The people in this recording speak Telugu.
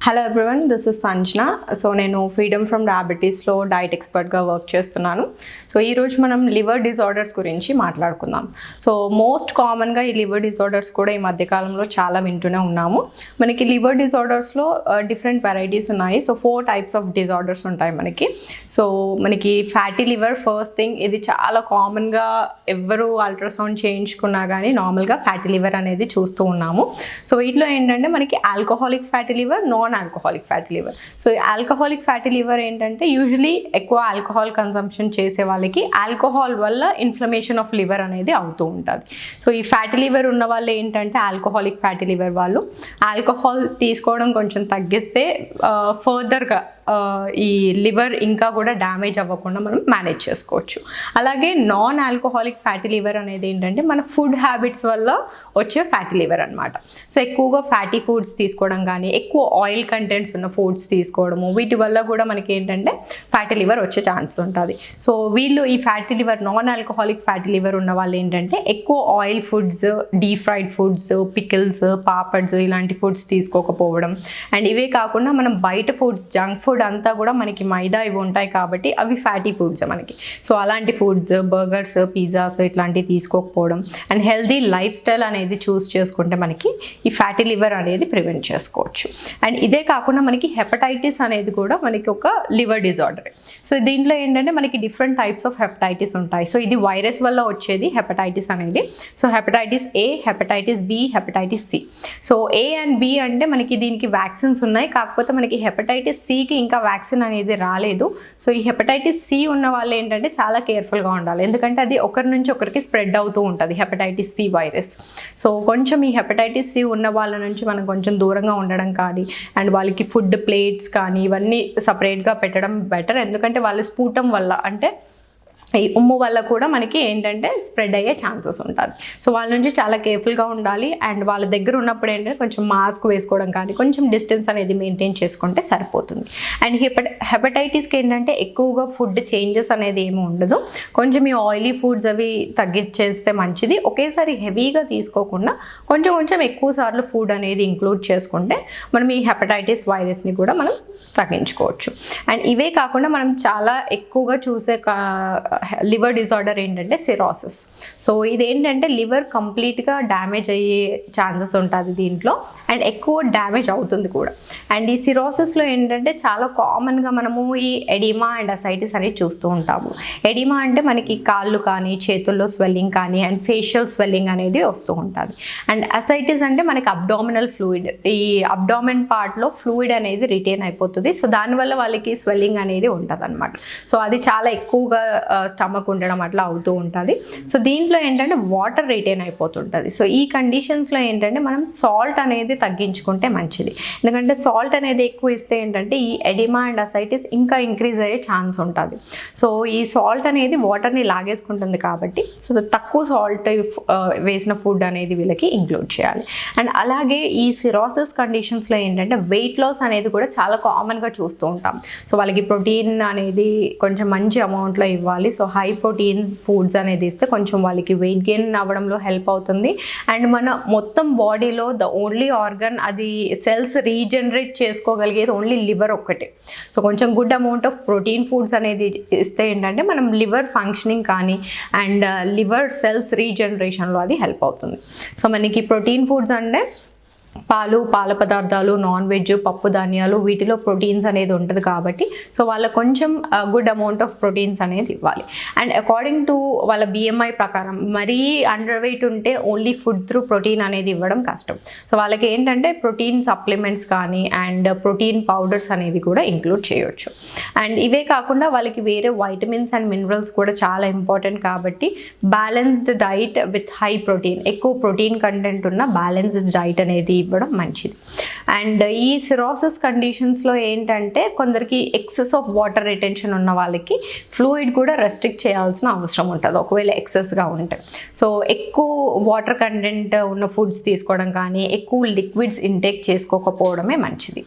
Hello everyone, this is Sanjana. So నేను ఫ్రీడమ్ ఫ్రమ్ డయాబెటీస్లో డైట్ ఎక్స్పర్ట్గా వర్క్ చేస్తున్నాను. సో ఈరోజు మనం లివర్ డిజార్డర్స్ గురించి మాట్లాడుకుందాం. సో మోస్ట్ కామన్గా ఈ లివర్ డిజార్డర్స్ కూడా ఈ మధ్యకాలంలో చాలా వింటూనే ఉన్నాము. మనకి లివర్ డిజార్డర్స్లో డిఫరెంట్ వెరైటీస్ ఉన్నాయి. సో 4 టైప్స్ ఆఫ్ డిజార్డర్స్ ఉంటాయి మనకి. సో మనకి ఫ్యాటీ లివర్ ఫస్ట్ థింగ్, ఇది చాలా కామన్గా ఎవరు అల్ట్రాసౌండ్ చేయించుకున్నా కానీ నార్మల్గా ఫ్యాటీ లివర్ అనేది చూస్తూ ఉన్నాము. సో వీటిలో ఏంటంటే మనకి alcoholic fatty liver, non alcoholic fatty liver. So alcoholic fatty liver ఏంటంటే యూజువలీ ఎక్కువ ఆల్కహాల్ కన్సంప్షన్ చేసే వాళ్ళకి ఆల్కహాల్ వల్ల ఇన్ఫ్లమేషన్ ఆఫ్ లివర్ అనేది అవుతూ ఉంటుంది. సో ఈ ఫ్యాటీ లివర్ ఉన్న వాళ్ళు ఏంటంటే ఆల్కహాలిక్ ఫ్యాటీ లివర్ వాళ్ళు ఆల్కహాల్ తీసుకోవడం కొంచెం తగ్గిస్తే ఫర్దర్గా ఈ లివర్ ఇంకా కూడా డ్యామేజ్ అవ్వకుండా మనం మేనేజ్ చేసుకోవచ్చు. అలాగే నాన్ ఆల్కహాలిక్ ఫ్యాటీ లివర్ అనేది ఏంటంటే మన ఫుడ్ హ్యాబిట్స్ వల్ల వచ్చే ఫ్యాటీ లివర్ అనమాట. సో ఎక్కువగా ఫ్యాటీ ఫుడ్స్ తీసుకోవడం కానీ ఎక్కువ ఆయిల్ కంటెంట్స్ ఉన్న ఫుడ్స్ తీసుకోవడము, వీటి వల్ల కూడా మనకి ఏంటంటే ఫ్యాటీ లివర్ వచ్చే ఛాన్స్ ఉంటుంది. సో వీళ్ళు ఈ fatty liver, non alcoholic fatty liver ఉన్న వాళ్ళు ఏంటంటే ఎక్కువ oil foods, deep fried foods, pickles, papads ఇలాంటి ఫుడ్స్ తీసుకోకపోవడం. అండ్ ఇవే కాకుండా మనం బయట ఫుడ్స్, జంక్ ఫుడ్ అంతా కూడా మనకి మైదా ఇవి ఉంటాయి కాబట్టి అవి ఫ్యాటీ ఫుడ్స్ మనకి. సో అలాంటి ఫుడ్స్, బర్గర్స్, పిజ్జాస్ ఇట్లాంటివి తీసుకోకపోవడం అండ్ హెల్దీ లైఫ్ స్టైల్ అనేది చూస్ చేసుకుంటే మనకి ఈ ఫ్యాటీ లివర్ అనేది ప్రివెంట్ చేసుకోవచ్చు. అండ్ ఇదే కాకుండా మనకి హెపటైటిస్ అనేది కూడా మనకి ఒక లివర్ డిజార్డర్. సో దీంట్లో ఏంటంటే మనకి డిఫరెంట్ టైప్స్ ఆఫ్ హెపటైటిస్ ఉంటాయి. సో ఇది వైరస్ వల్ల వచ్చేది హెపటైటిస్ అనేది. So hepatitis A, hepatitis B, hepatitis C. So A and B అంటే మనకి దీనికి వ్యాక్సిన్స్ ఉన్నాయి, కాకపోతే మనకి హెపటైటిస్ సికి ఇంకా వ్యాక్సిన్ అనేది రాలేదు. సో ఈ హెపటైటిస్ సి ఉన్న వాళ్ళు ఏంటంటే చాలా కేర్ఫుల్గా ఉండాలి, ఎందుకంటే అది ఒకరి నుంచి ఒకరికి స్ప్రెడ్ అవుతూ ఉంటుంది హెపటైటిస్ సి వైరస్. సో కొంచెం ఈ హెపటైటిస్ సి ఉన్న వాళ్ళ నుంచి మనం కొంచెం దూరంగా ఉండడం కానీ అండ్ వాళ్ళకి ఫుడ్ ప్లేట్స్ కానీ ఇవన్నీ సపరేట్గా పెట్టడం బెటర్. ఎందుకంటే వాళ్ళ స్ఫూటం వల్ల అంటే ఈ ఉమ్ము వల్ల కూడా మనకి ఏంటంటే స్ప్రెడ్ అయ్యే ఛాన్సెస్ ఉంటుంది. సో వాళ్ళ నుంచి చాలా కేర్ఫుల్గా ఉండాలి. అండ్ వాళ్ళ దగ్గర ఉన్నప్పుడు ఏంటంటే కొంచెం మాస్క్ వేసుకోవడం కానీ కొంచెం డిస్టెన్స్ అనేది మెయింటైన్ చేసుకుంటే సరిపోతుంది. అండ్ హెపటైటిస్కి ఏంటంటే ఎక్కువగా ఫుడ్ చేంజెస్ అనేది ఏమి ఉండదు. కొంచెం ఈ ఆయిలీ ఫుడ్స్ అవి తగ్గించేస్తే మంచిది. ఒకేసారి హెవీగా తీసుకోకుండా కొంచెం కొంచెం ఎక్కువ సార్లు ఫుడ్ అనేది ఇంక్లూడ్ చేసుకుంటే మనం ఈ హెపటైటిస్ వైరస్ని కూడా మనం తగ్గించుకోవచ్చు. అండ్ ఇవే కాకుండా మనం చాలా ఎక్కువగా చూసే లివర్ డిజార్డర్ ఏంటంటే సిరాసిస్. సో ఇదేంటంటే లివర్ కంప్లీట్గా డ్యామేజ్ అయ్యే ఛాన్సెస్ ఉంటుంది దీంట్లో, అండ్ ఎక్కువ డ్యామేజ్ అవుతుంది కూడా. అండ్ ఈ సిరాసిస్లో ఏంటంటే చాలా కామన్గా మనము ఈ ఎడిమా అండ్ అసైటిస్ అనేది చూస్తూ ఉంటాము. ఎడిమా అంటే మనకి కాళ్ళు కానీ చేతుల్లో స్వెల్లింగ్ కానీ అండ్ ఫేషియల్ స్వెల్లింగ్ అనేది వస్తూ ఉంటుంది. అండ్ అసైటిస్ అంటే మనకి అబ్డామినల్ ఫ్లూయిడ్, ఈ అబ్డామిన్ పార్ట్లో ఫ్లూయిడ్ అనేది రిటైన్ అయిపోతుంది. సో దానివల్ల వాళ్ళకి స్వెల్లింగ్ అనేది ఉంటుంది అనమాట. సో అది చాలా ఎక్కువగా స్టమక్ ఉండడం అట్లా అవుతూ ఉంటుంది. సో దీంట్లో ఏంటంటే వాటర్ రిటైన్ అయిపోతుంటుంది. సో ఈ కండిషన్స్లో ఏంటంటే మనం సాల్ట్ అనేది తగ్గించుకుంటే మంచిది, ఎందుకంటే సాల్ట్ అనేది ఎక్కువ ఇస్తే ఏంటంటే ఈ ఎడిమా అండ్ అసైటిస్ ఇంకా ఇంక్రీజ్ అయ్యే ఛాన్స్ ఉంటుంది. సో ఈ సాల్ట్ అనేది వాటర్ని లాగేసుకుంటుంది కాబట్టి సో తక్కువ సాల్ట్ వేసిన ఫుడ్ అనేది వీళ్ళకి ఇంక్లూడ్ చేయాలి. అండ్ అలాగే ఈ సిరాసిస్ కండిషన్స్లో ఏంటంటే వెయిట్ లాస్ అనేది కూడా చాలా కామన్గా చూస్తూ ఉంటాం. సో వాళ్ళకి ప్రోటీన్ అనేది కొంచెం మంచి అమౌంట్లో ఇవ్వాలి. సో హై ప్రోటీన్ ఫుడ్స్ అనేది ఇస్తే కొంచెం వాళ్ళకి వెయిట్ గెయిన్ అవ్వడంలో హెల్ప్ అవుతుంది. అండ్ మన మొత్తం బాడీలో ద ఓన్లీ ఆర్గన్ అది సెల్స్ రీజనరేట్ చేసుకోగలిగేది ఓన్లీ లివర్ ఒక్కటే. సో కొంచెం good amount of protein foods అనేది ఇస్తే ఏంటంటే మనం లివర్ ఫంక్షనింగ్ కానీ అండ్ లివర్ సెల్స్ రీజనరేషన్లో అది హెల్ప్ అవుతుంది. సో మనకి ప్రోటీన్ ఫుడ్స్ అంటే పాలు, పాల పదార్థాలు, నాన్ వెజ్, పప్పు ధాన్యాలు, వీటిలో ప్రోటీన్స్ అనేది ఉంటుంది కాబట్టి సో వాళ్ళకి కొంచెం గుడ్ అమౌంట్ ఆఫ్ ప్రోటీన్స్ అనేది ఇవ్వాలి. అండ్ అకార్డింగ్ టు వాళ్ళ బిఎంఐ ప్రకారం మరీ అండర్ వెయిట్ ఉంటే ఓన్లీ ఫుడ్ త్రూ ప్రోటీన్ అనేది ఇవ్వడం కష్టం. సో వాళ్ళకి ఏంటంటే ప్రోటీన్ సప్లిమెంట్స్ కానీ అండ్ ప్రోటీన్ పౌడర్స్ అనేది కూడా ఇంక్లూడ్ చేయొచ్చు. అండ్ ఇవే కాకుండా వాళ్ళకి వేరే వైటమిన్స్ అండ్ మినరల్స్ కూడా చాలా ఇంపార్టెంట్ కాబట్టి balanced diet with high protein, ఎక్కువ ప్రోటీన్ కంటెంట్ ఉన్న బ్యాలెన్స్డ్ డైట్ అనేది ఇవ్వడం మంచిది. అండ్ ఈ సిరాసిస్ కండిషన్స్లో ఏంటంటే కొందరికి ఎక్సెస్ ఆఫ్ వాటర్ రిటెన్షన్ ఉన్న వాళ్ళకి ఫ్లూయిడ్ కూడా రెస్ట్రిక్ట్ చేయాల్సిన అవసరం ఉంటుంది ఒకవేళ ఎక్సెస్గా ఉంటే. సో ఎక్కువ వాటర్ కంటెంట్ ఉన్న ఫుడ్స్ తీసుకోవడం కానీ ఎక్కువ లిక్విడ్స్ ఇంటేక్ చేసుకోకపోవడమే మంచిది.